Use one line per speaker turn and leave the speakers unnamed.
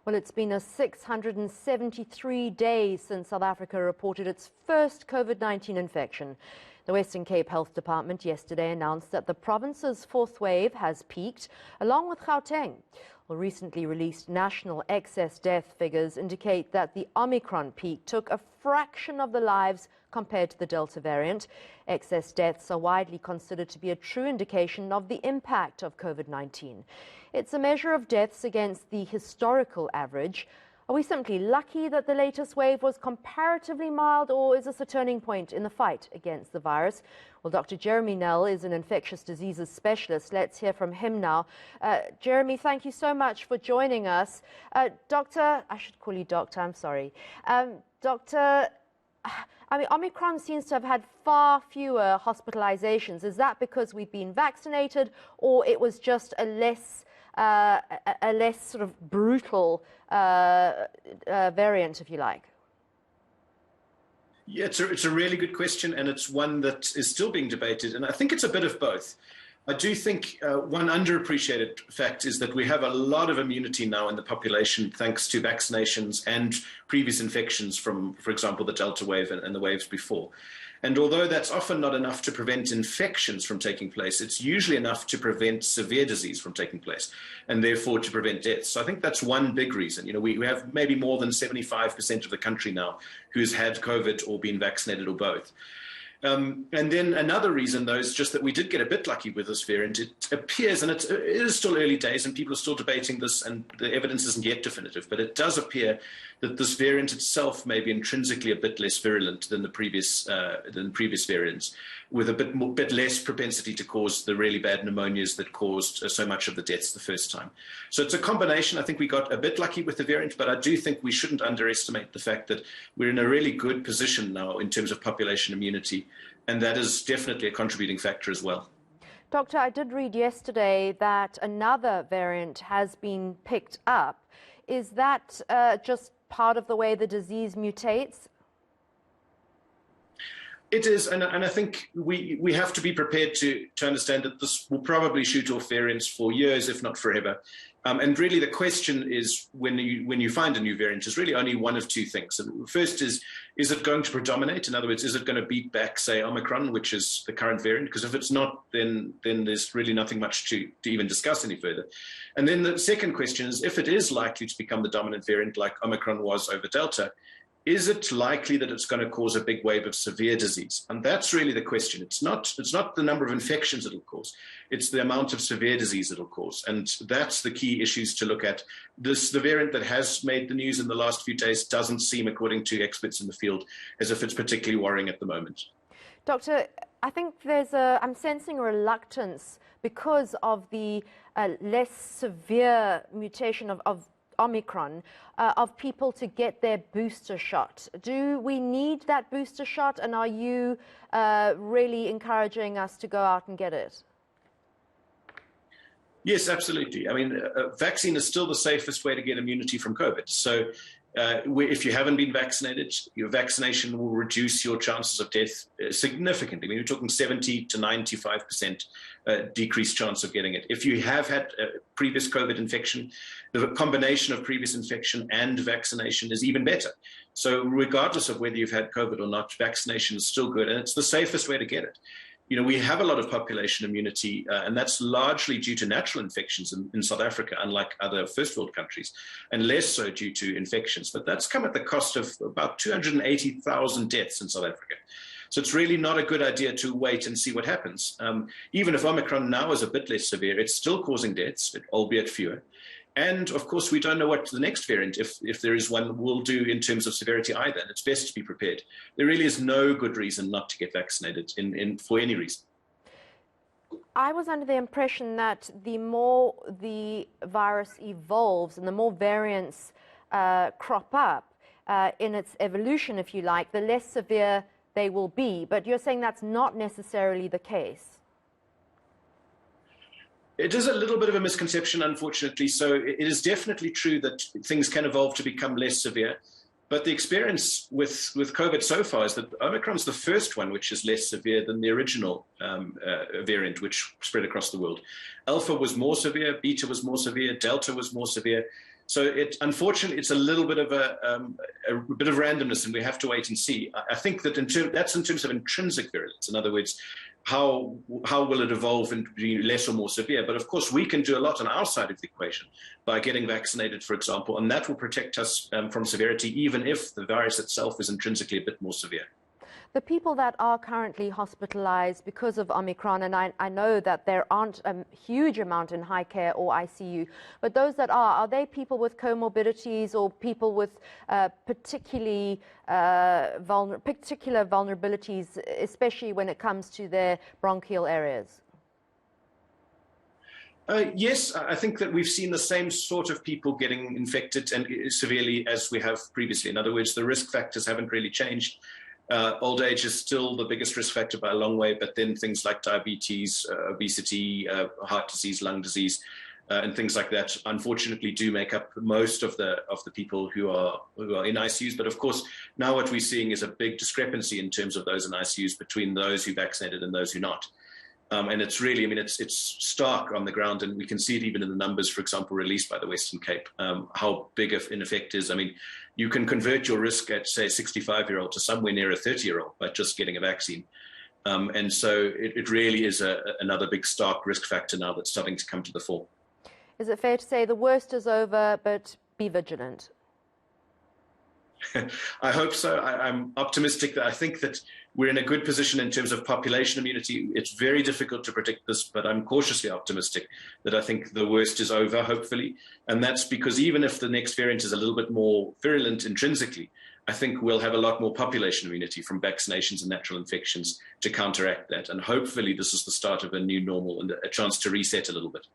Well, it's been a 673 days since South Africa reported its first COVID-19 infection. The Western Cape Health Department yesterday announced that the province's fourth wave has peaked, along with Gauteng. Well, recently released national excess death figures indicate that the Omicron peak took a fraction of the lives compared to the Delta variant. Excess deaths are widely considered to be a true indication of the impact of COVID-19. It's a measure of deaths against the historical average. Are we simply lucky that the latest wave was comparatively mild, or is this a turning point in the fight against the virus? Well, Dr. Jeremy Nell is an infectious diseases specialist. Let's hear from him now. Jeremy, thank you so much for joining us. Doctor, I should call you doctor, I'm sorry. Doctor, Omicron seems to have had far fewer hospitalizations. Is that because we've been vaccinated, or it was just a less sort of brutal variant, if you like?
Yeah, it's a really good question, and it's one that is still being debated, and I think it's a bit of both. I do think one underappreciated fact is that we have a lot of immunity now in the population thanks to vaccinations and previous infections from, for example, the Delta wave and the waves before. And although that's often not enough to prevent infections from taking place, it's usually enough to prevent severe disease from taking place and therefore to prevent deaths. So I think that's one big reason. You know, we have maybe more than 75% of the country now who's had COVID or been vaccinated or both. And then another reason, though, is just that we did get a bit lucky with this variant. It appears, and it is still early days, and people are still debating this, and the evidence isn't yet definitive, but it does appear that this variant itself may be intrinsically a bit less virulent than the previous variants, with a bit less propensity to cause the really bad pneumonias that caused so much of the deaths the first time. So it's a combination. I think we got a bit lucky with the variant, but I do think we shouldn't underestimate the fact that we're in a really good position now in terms of population immunity, and that is definitely a contributing factor as well.
Doctor, I did read yesterday that another variant has been picked up. Is that just part of the way the disease mutates?
It is, and I think we have to be prepared to understand that this will probably shoot off variants for years, if not forever. And really the question is, when you find a new variant, is really only one of two things. And first is it going to predominate? In other words, is it going to beat back, say, Omicron, which is the current variant? Because if it's not, then there's really nothing much to even discuss any further. And then the second question is, if it is likely to become the dominant variant like Omicron was over Delta, is it likely that it's going to cause a big wave of severe disease? And that's really the question. It's not the number of infections it'll cause. It's the amount of severe disease it'll cause. And that's the key issues to look at. The variant that has made the news in the last few days doesn't seem, according to experts in the field, as if it's particularly worrying at the moment.
Doctor, I think I'm sensing a reluctance because of the less severe mutation of Omicron, of people to get their booster shot. Do we need that booster shot, and are you really encouraging us to go out and get it?
Yes, absolutely. I mean, a vaccine is still the safest way to get immunity from COVID. So if you haven't been vaccinated, your vaccination will reduce your chances of death significantly. I mean, we're talking 70 to 95% decreased chance of getting it. If you have had previous COVID infection, the combination of previous infection and vaccination is even better. So regardless of whether you've had COVID or not, vaccination is still good, and it's the safest way to get it. You know, we have a lot of population immunity, and that's largely due to natural infections in South Africa, unlike other first world countries, and less so due to infections. But that's come at the cost of about 280,000 deaths in South Africa. So it's really not a good idea to wait and see what happens. Even if Omicron now is a bit less severe, it's still causing deaths, albeit fewer. And of course, we don't know what the next variant, if there is one, will do in terms of severity either. And it's best to be prepared. There really is no good reason not to get vaccinated for any reason.
I was under the impression that the more the virus evolves and the more variants crop up in its evolution, if you like, the less severe they will be. But you're saying that's not necessarily the case.
It is a little bit of a misconception, unfortunately. So it is definitely true that things can evolve to become less severe. But the experience with COVID so far is that Omicron's the first one which is less severe than the original variant, which spread across the world. Alpha was more severe, Beta was more severe, Delta was more severe. So unfortunately, it's a little bit of a bit of randomness, and we have to wait and see. I think that that's in terms of intrinsic virulence. In other words, how will it evolve and be less or more severe? But of course, we can do a lot on our side of the equation by getting vaccinated, for example, and that will protect us from severity, even if the virus itself is intrinsically a bit more severe.
The people that are currently hospitalized because of Omicron, and I know that there aren't a huge amount in high care or ICU, but those that are they people with comorbidities or people with particular vulnerabilities, especially when it comes to their bronchial areas?
Yes, I think that we've seen the same sort of people getting infected and severely as we have previously. In other words, the risk factors haven't really changed. Old age is still the biggest risk factor by a long way, but then things like diabetes, obesity, heart disease, lung disease, and things like that, unfortunately, do make up most of the people who are in ICUs. But of course, now what we're seeing is a big discrepancy in terms of those in ICUs between those who vaccinated and those who not. And it's really, it's stark on the ground, and we can see it even in the numbers, for example, released by the Western Cape, how big an effect is. I mean, you can convert your risk at, say, a 65-year-old to somewhere near a 30-year-old by just getting a vaccine. And so it really is another big stark risk factor now that's starting to come to the fore.
Is it fair to say the worst is over, but be vigilant?
I hope so. I'm optimistic that I think that we're in a good position in terms of population immunity. It's very difficult to predict this, but I'm cautiously optimistic that I think the worst is over, hopefully. And that's because even if the next variant is a little bit more virulent intrinsically, I think we'll have a lot more population immunity from vaccinations and natural infections to counteract that. And hopefully this is the start of a new normal and a chance to reset a little bit.